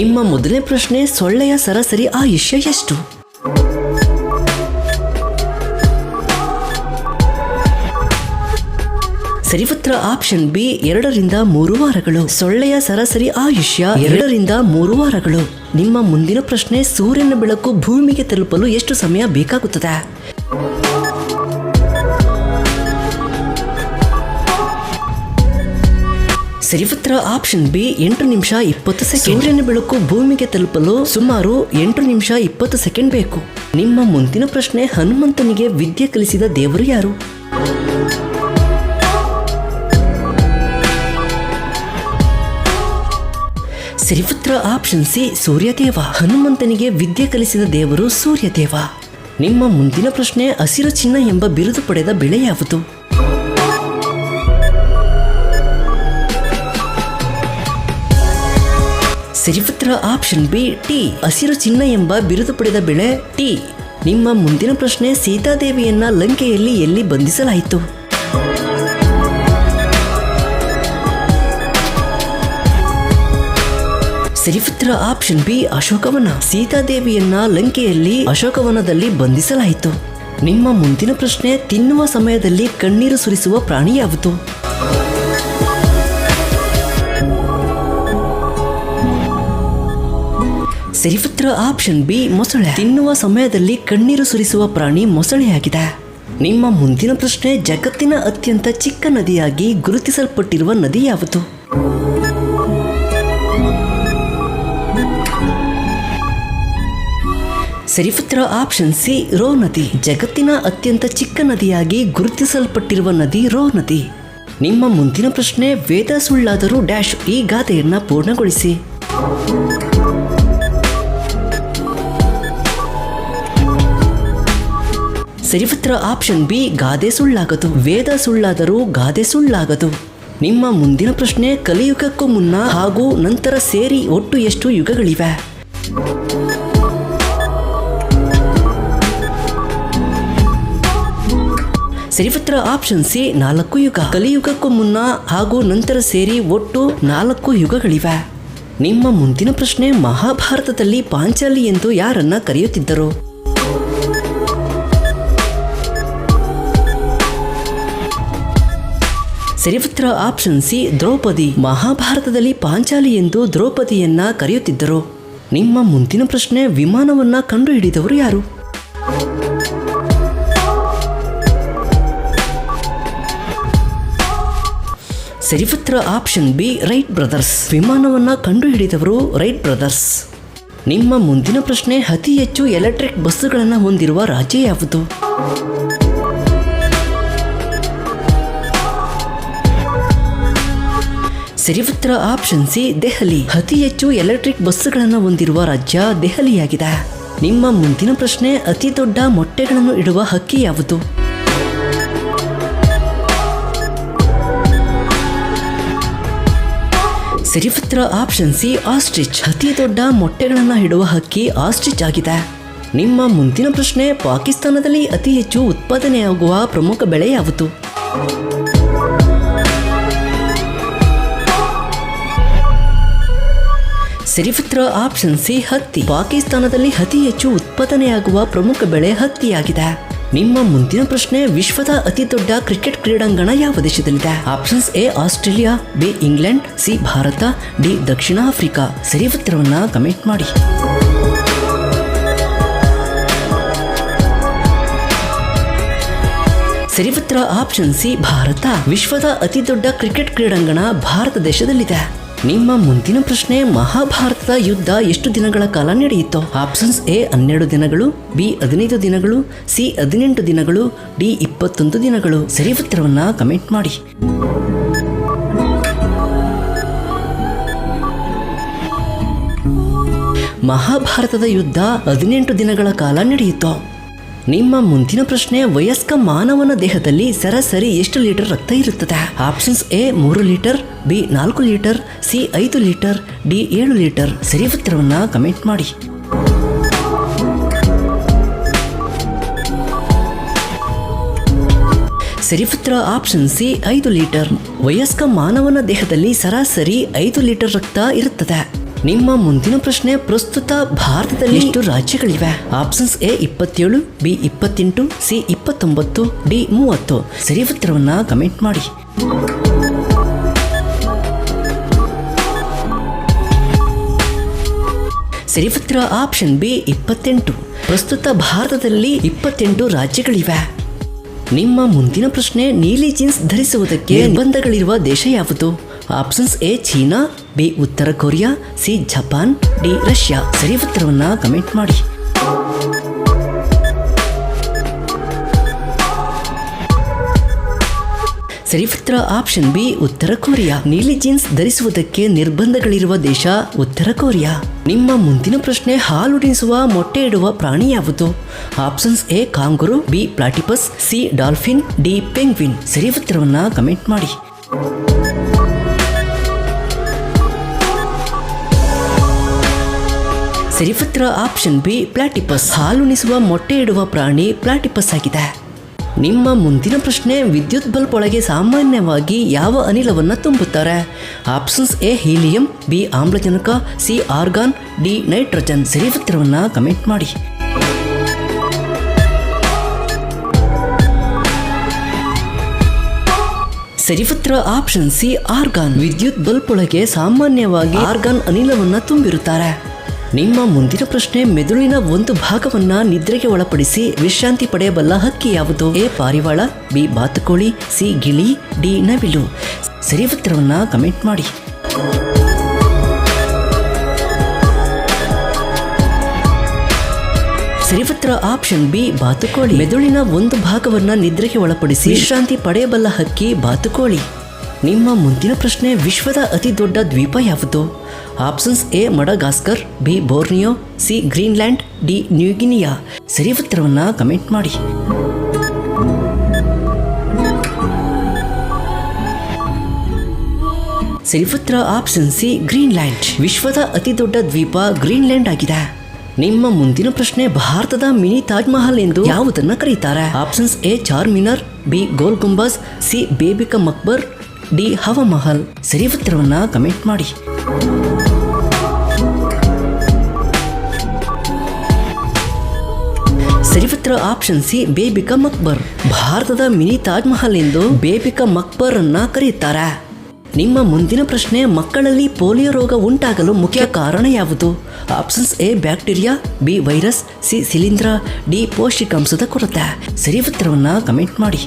ನಿಮ್ಮ ಮೊದಲನೇ ಪ್ರಶ್ನೆ, ಸೊಳ್ಳೆಯ ಸರಾಸರಿ ಆಯುಷ್ಯ ಎಷ್ಟು? ಸರಿ ಉತ್ತರ ಆಪ್ಷನ್ ಬಿ, 2 ರಿಂದ 3 ವಾರಗಳು. ಸೊಳ್ಳೆಯ ಸರಾಸರಿ ಆಯುಷ್ಯ 2 ರಿಂದ 3 ವಾರಗಳು. ನಿಮ್ಮ ಮುಂದಿನ ಪ್ರಶ್ನೆ, ಸೂರ್ಯನ ಬೆಳಕು ಭೂಮಿಗೆ ತಲುಪಲು ಎಷ್ಟು ಸಮಯ ಬೇಕಾಗುತ್ತದೆ? ಸರಿ ಉತ್ತರ ಆಪ್ಷನ್ ಬಿ, 8 ನಿಮಿಷ 20 ಸೆಕೆಂಡ್. ಸೂರ್ಯನ ಬೆಳಕು ಭೂಮಿಗೆ ತಲುಪಲು ಸುಮಾರು 8 ನಿಮಿಷ 20 ಸೆಕೆಂಡ್ ಬೇಕು. ನಿಮ್ಮ ಮುಂದಿನ ಪ್ರಶ್ನೆ, ಹನುಮಂತನಿಗೆ ವಿದ್ಯೆ ಕಲಿಸಿದ ದೇವರು ಯಾರು? ಸರಿ ಉತ್ತರ ಆಪ್ಷನ್ ಸಿ, ಸೂರ್ಯದೇವ. ಹನುಮಂತನಿಗೆ ವಿದ್ಯೆ ಕಲಿಸಿದ ದೇವರು ಸೂರ್ಯದೇವ. ನಿಮ್ಮ ಮುಂದಿನ ಪ್ರಶ್ನೆ, ಹಸಿರು ಚಿನ್ನ ಎಂಬ ಬಿರುದು ಪಡೆದ ಬೆಳೆ ಯಾವುದು? ಸರಿ ಉತ್ತರ ಆಪ್ಷನ್ ಬಿ, ಟೀ. ಹಸಿರು ಚಿನ್ನ ಎಂಬ ಬಿರುದು ಪಡೆದ ಬೆಳೆ ಟೀ. ನಿಮ್ಮ ಮುಂದಿನ ಪ್ರಶ್ನೆ, ಸೀತಾದೇವಿಯನ್ನ ಲಂಕೆಯಲ್ಲಿ ಎಲ್ಲಿ ಬಂಧಿಸಲಾಯಿತು? ಸರಿ ಉತ್ತರ ಆಪ್ಷನ್ ಬಿ, ಅಶೋಕವನ. ಸೀತಾದೇವಿಯನ್ನ ಲಂಕೆಯಲ್ಲಿ ಅಶೋಕವನದಲ್ಲಿ ಬಂಧಿಸಲಾಯಿತು. ನಿಮ್ಮ ಮುಂದಿನ ಪ್ರಶ್ನೆ, ತಿನ್ನುವ ಸಮಯದಲ್ಲಿ ಕಣ್ಣೀರು ಸುರಿಸುವ ಪ್ರಾಣಿ ಯಾವುದು? ಸರಿ ಉತ್ತರ ಆಪ್ಷನ್ ಬಿ, ಮೊಸಳೆ. ತಿನ್ನುವ ಸಮಯದಲ್ಲಿ ಕಣ್ಣೀರು ಸುರಿಸುವ ಪ್ರಾಣಿ ಮೊಸಳೆಯಾಗಿದೆ. ನಿಮ್ಮ ಮುಂದಿನ ಪ್ರಶ್ನೆ, ಜಗತ್ತಿನ ಅತ್ಯಂತ ಚಿಕ್ಕ ನದಿಯಾಗಿ ಗುರುತಿಸಲ್ಪಟ್ಟಿರುವ ನದಿ ಯಾವುದು? ಸರಿ ಉತ್ತರ ಆಪ್ಷನ್ ಸಿ, ರೋ ನದಿ. ಜಗತ್ತಿನ ಅತ್ಯಂತ ಚಿಕ್ಕ ನದಿಯಾಗಿ ಗುರುತಿಸಲ್ಪಟ್ಟಿರುವ ನದಿ ರೋ ನದಿ. ನಿಮ್ಮ ಮುಂದಿನ ಪ್ರಶ್ನೆ, ವೇದ ಸುಳ್ಳಾದರೂ ಡ್ಯಾಶ್ ಈ ಗಾದೆಯನ್ನ ಪೂರ್ಣಗೊಳಿಸಿ. ಸರಿ ಉತ್ತರ ಆಪ್ಷನ್ ಬಿ, ಗಾದೆ ಸುಳ್ಳಾಗದು. ವೇದ ಸುಳ್ಳಾದರೂ ಗಾದೆ ಸುಳ್ಳಾಗದು. ನಿಮ್ಮ ಮುಂದಿನ ಪ್ರಶ್ನೆ, ಕಲಿಯುಗಕ್ಕೂ ಮುನ್ನ ಹಾಗೂ ನಂತರ ಸೇರಿ ಒಟ್ಟು ಎಷ್ಟು ಯುಗಗಳಿವೆ? ಸರಿ ಉತ್ತರ ಆಪ್ಷನ್ ಸಿ, 4 ಯುಗ. ಕಲಿಯುಗಕ್ಕೂ ಮುನ್ನ ಹಾಗೂ ನಂತರ ಸೇರಿ ಒಟ್ಟು 4 ಯುಗಗಳಿವೆ. ನಿಮ್ಮ ಮುಂದಿನ ಪ್ರಶ್ನೆ, ಮಹಾಭಾರತದಲ್ಲಿ ಪಾಂಚಾಲಿ ಎಂದು ಯಾರನ್ನ ಕರೆಯುತ್ತಿದ್ದರು? ಸರಿ ಉತ್ತರ ಆಪ್ಷನ್ ಸಿ, ದ್ರೌಪದಿ. ಮಹಾಭಾರತದಲ್ಲಿ ಪಾಂಚಾಲಿ ಎಂದು ದ್ರೌಪದಿಯನ್ನ ಕರೆಯುತ್ತಿದ್ದರು. ನಿಮ್ಮ ಮುಂದಿನ ಪ್ರಶ್ನೆ, ವಿಮಾನವನ್ನ ಕಂಡುಹಿಡಿದವರು ಯಾರು? ಸರಿ ಉತ್ತರ ಆಪ್ಷನ್ ಬಿ, ರೈಟ್ ಬ್ರದರ್ಸ್. ವಿಮಾನವನ್ನ ಕಂಡುಹಿಡಿದವರು ರೈಟ್ ಬ್ರದರ್ಸ್. ನಿಮ್ಮ ಮುಂದಿನ ಪ್ರಶ್ನೆ, ಅತಿ ಹೆಚ್ಚು ಎಲೆಕ್ಟ್ರಿಕ್ ಬಸ್ಸುಗಳನ್ನು ಹೊಂದಿರುವ ರಾಜ್ಯ ಯಾವುದು? ಸರಿ ಉತ್ತರ ಆಪ್ಷನ್ ಸಿ, ದೆಹಲಿ. ಅತಿ ಹೆಚ್ಚು ಎಲೆಕ್ಟ್ರಿಕ್ ಬಸ್ಸುಗಳನ್ನು ಹೊಂದಿರುವ ರಾಜ್ಯ ದೆಹಲಿಯಾಗಿದೆ. ನಿಮ್ಮ ಮುಂದಿನ ಪ್ರಶ್ನೆ, ಅತಿ ದೊಡ್ಡ ಮೊಟ್ಟೆಗಳನ್ನು ಇಡುವ ಹಕ್ಕಿ ಯಾವುದು? ಸರಿ ಉತ್ತರ ಆಪ್ಷನ್ ಸಿ, ಆಸ್ಟ್ರಿಚ್. ಅತಿ ದೊಡ್ಡ ಮೊಟ್ಟೆಗಳನ್ನು ಇಡುವ ಹಕ್ಕಿ ಆಸ್ಟ್ರಿಚ್ ಆಗಿದೆ. ನಿಮ್ಮ ಮುಂದಿನ ಪ್ರಶ್ನೆ, ಪಾಕಿಸ್ತಾನದಲ್ಲಿ ಅತಿ ಹೆಚ್ಚು ಉತ್ಪಾದನೆಯಾಗುವ ಪ್ರಮುಖ ಬೆಳೆ ಯಾವುದು? ಸರಿ ಉತ್ತರ ಆಪ್ಷನ್ ಸಿ, ಹತ್ತಿ. ಪಾಕಿಸ್ತಾನದಲ್ಲಿ ಅತಿ ಹೆಚ್ಚು ಉತ್ಪಾದನೆಯಾಗುವ ಪ್ರಮುಖ ಬೆಳೆ ಹತ್ತಿಯಾಗಿದೆ. ನಿಮ್ಮ ಮುಂದಿನ ಪ್ರಶ್ನೆ, ವಿಶ್ವದ ಅತಿ ದೊಡ್ಡ ಕ್ರಿಕೆಟ್ ಕ್ರೀಡಾಂಗಣ ಯಾವ ದೇಶದಲ್ಲಿದೆ? Options A, Australia, B, England, C, Bharat, D, ದಕ್ಷಿಣ ಆಫ್ರಿಕಾ. ಸರಿ ಉತ್ತರವನ್ನ ಕಮೆಂಟ್ ಮಾಡಿ. ಸರಿ ಉತ್ತರ ಆಪ್ಷನ್ ಸಿ, ಭಾರತ. ವಿಶ್ವದ ಅತಿ ದೊಡ್ಡ ಕ್ರಿಕೆಟ್ ಕ್ರೀಡಾಂಗಣ ಭಾರತ ದೇಶದಲ್ಲಿದೆ. ನಿಮ್ಮ ಮುಂದಿನ ಪ್ರಶ್ನೆ, ಮಹಾಭಾರತದ ಯುದ್ಧ ಎಷ್ಟು ದಿನಗಳ ಕಾಲ ನಡೆಯಿತು? ಆಪ್ಷನ್ಸ್ ಎ, 12 ದಿನಗಳು, ಬಿ, 15 ದಿನಗಳು, ಸಿ, 18 ದಿನಗಳು, ಡಿ, 21 ದಿನಗಳು. ಸರಿ ಉತ್ತರವನ್ನ ಕಮೆಂಟ್ ಮಾಡಿ. ಮಹಾಭಾರತದ ಯುದ್ಧ 18 ದಿನಗಳ ಕಾಲ ನಡೆಯಿತು. ನಿಮ್ಮ ಮುಂದಿನ ಪ್ರಶ್ನೆ, ವಯಸ್ಕ ಮಾನವನ ದೇಹದಲ್ಲಿ ಸರಾಸರಿ ಎಷ್ಟು ಲೀಟರ್ ರಕ್ತ ಇರುತ್ತದೆ? Options A, 3 litre, B, 4 litre, C, 5 litre, D, 7 litre. ಸರಿ ಉತ್ತರವನ್ನ ಕಮೆಂಟ್ ಮಾಡಿ. ಸರಿ ಉತ್ತರ ಆಪ್ಷನ್ ಸಿ, 5 ಲೀಟರ್. ವಯಸ್ಕ ಮಾನವನ ದೇಹದಲ್ಲಿ ಸರಾಸರಿ 5 ಲೀಟರ್ ರಕ್ತ ಇರುತ್ತದೆ. ನಿಮ್ಮ ಮುಂದಿನ ಪ್ರಶ್ನೆ, ಪ್ರಸ್ತುತ ಭಾರತದಲ್ಲಿ ಎಷ್ಟು ರಾಜ್ಯಗಳಿವೆ? Options A 27, B 28, C 29, D 30. ಸರಿ ಉತ್ತರವನ್ನ ಕಮೆಂಟ್ ಮಾಡಿ. ಸರಿ ಉತ್ತರ ಆಪ್ಷನ್ ಬಿ 28. ಪ್ರಸ್ತುತ ಭಾರತದಲ್ಲಿ 28 ರಾಜ್ಯಗಳಿವೆ. ನಿಮ್ಮ ಮುಂದಿನ ಪ್ರಶ್ನೆ, ನೀಲಿ ಜೀನ್ಸ್ ಧರಿಸುವುದಕ್ಕೆ ನಿರ್ಬಂಧಗಳಿರುವ ದೇಶ ಯಾವುದು? ಆಪ್ಷನ್ಸ್ ಎ ಚೀನಾ, ಬಿ ಉತ್ತರ Korea, C Japan, D Russia. ಸರಿ ಉತ್ತರವನ್ನ ಕಮೆಂಟ್ ಮಾಡಿ. ಸರಿ ಉತ್ತರ ಆಪ್ಷನ್ ಬಿ ಉತ್ತರ ಕೊರಿಯಾ. ನೀಲಿ ಜೀನ್ಸ್ ಧರಿಸುವುದಕ್ಕೆ ನಿರ್ಬಂಧಗಳಿರುವ ದೇಶ ಉತ್ತರ ಕೊರಿಯಾ. ನಿಮ್ಮ ಮುಂದಿನ ಪ್ರಶ್ನೆ, ಹಾಲುಣಿಸುವ ಮೊಟ್ಟೆ ಇಡುವ ಪ್ರಾಣಿ ಯಾವುದು? Options A kangaroo, B platypus, C dolphin, D penguin. ಸರಿ ಉತ್ತರವನ್ನ ಕಮೆಂಟ್ ಮಾಡಿ. ಸರಿ ಉತ್ತರ ಆಪ್ಷನ್ ಬಿ ಪ್ಲಾಟಿಪಸ್. ಹಾಲುಣಿಸುವ ಮೊಟ್ಟೆ ಇಡುವ ಪ್ರಾಣಿ ಪ್ಲಾಟಿಪಸ್ ಆಗಿದೆ. ನಿಮ್ಮ ಮುಂದಿನ ಪ್ರಶ್ನೆ, ವಿದ್ಯುತ್ ಬಲ್ಬ್ ಒಳಗೆ ಸಾಮಾನ್ಯವಾಗಿ ಯಾವ ಅನಿಲವನ್ನು ತುಂಬುತ್ತಾರೆ? ಆಪ್ಷನ್ಸ್ ಎ ಹೀಲಿಯಂ, ಬಿ ಆಮ್ಲಜನಕ, ಸಿ ಆರ್ಗಾನ್, ಡಿ ನೈಟ್ರೋಜನ್. ಸರಿ ಉತ್ತರವನ್ನ ಕಮೆಂಟ್ ಮಾಡಿ. ಸರಿ ಉತ್ತರ ಆಪ್ಷನ್ ಸಿ ಆರ್ಗಾನ್. ವಿದ್ಯುತ್ ಬಲ್ಬ್ ಒಳಗೆ ಸಾಮಾನ್ಯವಾಗಿ ಆರ್ಗಾನ್ ಅನಿಲವನ್ನು ತುಂಬಿರುತ್ತಾರೆ. ನಿಮ್ಮ ಮುಂದಿನ ಪ್ರಶ್ನೆ, ಮೆದುಳಿನ ಒಂದು ಭಾಗವನ್ನ ನಿದ್ರೆಗೆ ಒಳಪಡಿಸಿ ವಿಶ್ರಾಂತಿ ಪಡೆಯಬಲ್ಲ ಹಕ್ಕಿ ಯಾವುದು? ಎ ಪಾರಿವಾಳ, ಬಿ ಬಾತುಕೋಳಿ, ಸಿ ಗಿಳಿ, ಡಿ ನವಿಲು. ಸರಿ ಉತ್ತರವನ್ನ ಕಮೆಂಟ್ ಮಾಡಿ. ಸರಿ ಉತ್ತರ ಆಪ್ಷನ್ ಬಿ ಬಾತುಕೋಳಿ. ಮೆದುಳಿನ ಒಂದು ಭಾಗವನ್ನ ನಿದ್ರೆಗೆ ಒಳಪಡಿಸಿ ವಿಶ್ರಾಂತಿ ಪಡೆಯಬಲ್ಲ ಹಕ್ಕಿ ಬಾತುಕೋಳಿ. ನಿಮ್ಮ ಮುಂದಿನ ಪ್ರಶ್ನೆ, ವಿಶ್ವದ ಅತಿ ದೊಡ್ಡ ದ್ವೀಪ ಯಾವುದು? Options A Madagascar, B Borneo, C Greenland, D New Guinea. ಸರಿ ಉತ್ತರವನ್ನ ಕಮೆಂಟ್ ಮಾಡಿ. ಸರಿ ಉತ್ತರ ಆಪ್ಷನ್ ಸಿ ಗ್ರೀನ್ಲ್ಯಾಂಡ್. ವಿಶ್ವದ ಅತಿ ದೊಡ್ಡ ದ್ವೀಪ ಗ್ರೀನ್ಲ್ಯಾಂಡ್ ಆಗಿದೆ. ನಿಮ್ಮ ಮುಂದಿನ ಪ್ರಶ್ನೆ, ಭಾರತದ ಮಿನಿ ತಾಜ್ ಮಹಲ್ ಎಂದು ಯಾವುದನ್ನ ಕರೀತಾರೆ? Options A Charminar, B Gol Gumbaz, C Bibi ka Maqbara, D Hawa Mahal. ಸರಿ ಉತ್ತರವನ್ನ ಕಮೆಂಟ್ ಮಾಡಿ. ಸರಿ ಉತ್ತರ ಆಪ್ಷನ್ ಸಿ ಬೇಬಿಕಾ ಮಕ್ಬರ್. ಭಾರತದ ಮಿನಿ ತಾಜ್ ಮಹಲ್ ಎಂದು ಬೇಬಿಕಾ ಮಕ್ಬರ್ ಅನ್ನ ಕರೆಯುತ್ತಾರೆ. ನಿಮ್ಮ ಮುಂದಿನ ಪ್ರಶ್ನೆ, ಮಕ್ಕಳಲ್ಲಿ ಪೋಲಿಯೋ ರೋಗ ಉಂಟಾಗಲು ಮುಖ್ಯ ಕಾರಣ ಯಾವುದು? Options A bacteria, B virus, C ಶಿಲೀಂಧ್ರ, ಡಿ ಪೌಷ್ಟಿಕಾಂಶದ ಕೊರತೆ. ಸರಿ ಉತ್ತರವನ್ನ ಕಮೆಂಟ್ ಮಾಡಿ.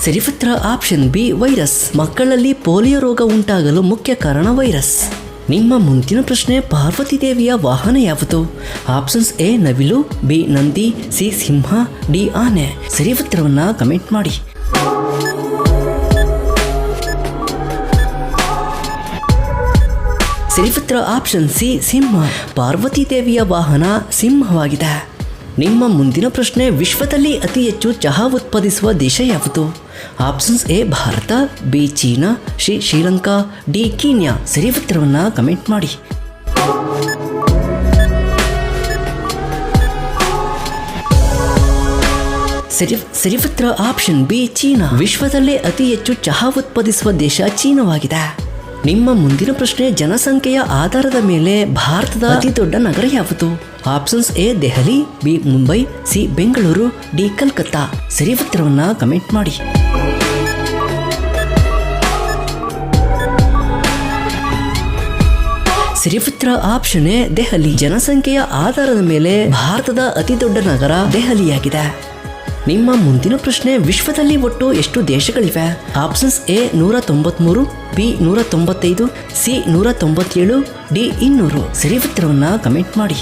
ಸರಿ ಉತ್ತರ ಆಪ್ಷನ್ ಬಿ ವೈರಸ್. ಮಕ್ಕಳಲ್ಲಿ ಪೋಲಿಯೋ ರೋಗ ಉಂಟಾಗಲು ಮುಖ್ಯ ಕಾರಣ ವೈರಸ್. ನಿಮ್ಮ ಮುಂದಿನ ಪ್ರಶ್ನೆ, ಪಾರ್ವತಿ ದೇವಿಯ ವಾಹನ ಯಾವುದು? ಆಪ್ಷನ್ಸ್ ಎ ನವಿಲು, ಬಿ ನಂದಿ, ಸಿ ಸಿಂಹ, ಡಿ ಆನೆ. ಸರಿ ಉತ್ತರವನ್ನ ಕಮೆಂಟ್ ಮಾಡಿ. ಸರಿ ಉತ್ತರ ಆಪ್ಷನ್ ಸಿ ಸಿಂಹ. ಪಾರ್ವತಿ ದೇವಿಯ ವಾಹನ ಸಿಂಹವಾಗಿದೆ. ನಿಮ್ಮ ಮುಂದಿನ ಪ್ರಶ್ನೆ, ವಿಶ್ವದಲ್ಲಿ ಅತಿ ಹೆಚ್ಚು ಚಹಾ ಉತ್ಪಾದಿಸುವ ದೇಶ ಯಾವುದು? Options A Bharat, B China, C Sri Lanka, D Kenya. ಸರಿ ಉತ್ತರವನ್ನ ಕಮೆಂಟ್ ಮಾಡಿ. ಸರಿ ಉತ್ತರ ಆಪ್ಷನ್ ಬಿ ಚೀನಾ. ವಿಶ್ವದಲ್ಲೇ ಅತಿ ಹೆಚ್ಚು ಚಹಾ ಉತ್ಪಾದಿಸುವ ದೇಶ ಚೀನಾವಾಗಿದೆ. ನಿಮ್ಮ ಮುಂದಿನ ಪ್ರಶ್ನೆ, ಜನಸಂಖ್ಯೆಯ ಆಧಾರದ ಮೇಲೆ ಭಾರತದ ಅತಿ ದೊಡ್ಡ ನಗರ ಯಾವುದು? Options A Delhi, B Mumbai, C Bengaluru, D Calcutta. ಸರಿ ಉತ್ತರವನ್ನ ಕಮೆಂಟ್ ಮಾಡಿ. ಸರಿ ಉತ್ತರ ಆಪ್ಷನ್ ಎ ದೆಹಲಿ. ಜನಸಂಖ್ಯೆಯ ಆಧಾರದ ಮೇಲೆ ಭಾರತದ ಅತಿ ದೊಡ್ಡ ನಗರ ದೆಹಲಿಯಾಗಿದೆ. ನಿಮ್ಮ ಮುಂದಿನ ಪ್ರಶ್ನೆ, ವಿಶ್ವದಲ್ಲಿ ಒಟ್ಟು ಎಷ್ಟು ದೇಶಗಳಿವೆ? Options A 193, B 195, C 197, D 200. ಸರಿ ಉತ್ತರವನ್ನ ಕಮೆಂಟ್ ಮಾಡಿ.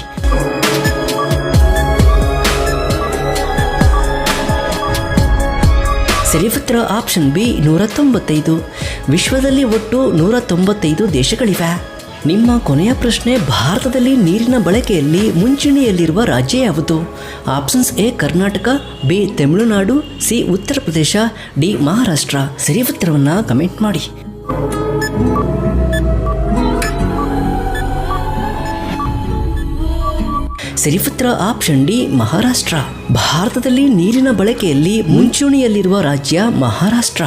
ಸರಿ ಉತ್ತರ ಆಪ್ಷನ್ ಬಿ 195. ವಿಶ್ವದಲ್ಲಿ ಒಟ್ಟು 195 ದೇಶಗಳಿವೆ. ನಿಮ್ಮ ಕೊನೆಯ ಪ್ರಶ್ನೆ, ಭಾರತದಲ್ಲಿ ನೀರಿನ ಬಳಕೆಯಲ್ಲಿ ಮುಂಚೂಣಿಯಲ್ಲಿರುವ ರಾಜ್ಯ ಯಾವುದು? Options A Karnataka, B Tamil Nadu, C Uttar Pradesh, D Maharashtra. ಸರಿ ಉತ್ತರವನ್ನ ಕಮೆಂಟ್ ಮಾಡಿ. ಸರಿ ಉತ್ತರ ಆಪ್ಷನ್ ಡಿ ಮಹಾರಾಷ್ಟ್ರ. ಭಾರತದಲ್ಲಿ ನೀರಿನ ಬಳಕೆಯಲ್ಲಿ ಮುಂಚೂಣಿಯಲ್ಲಿರುವ ರಾಜ್ಯ ಮಹಾರಾಷ್ಟ್ರ.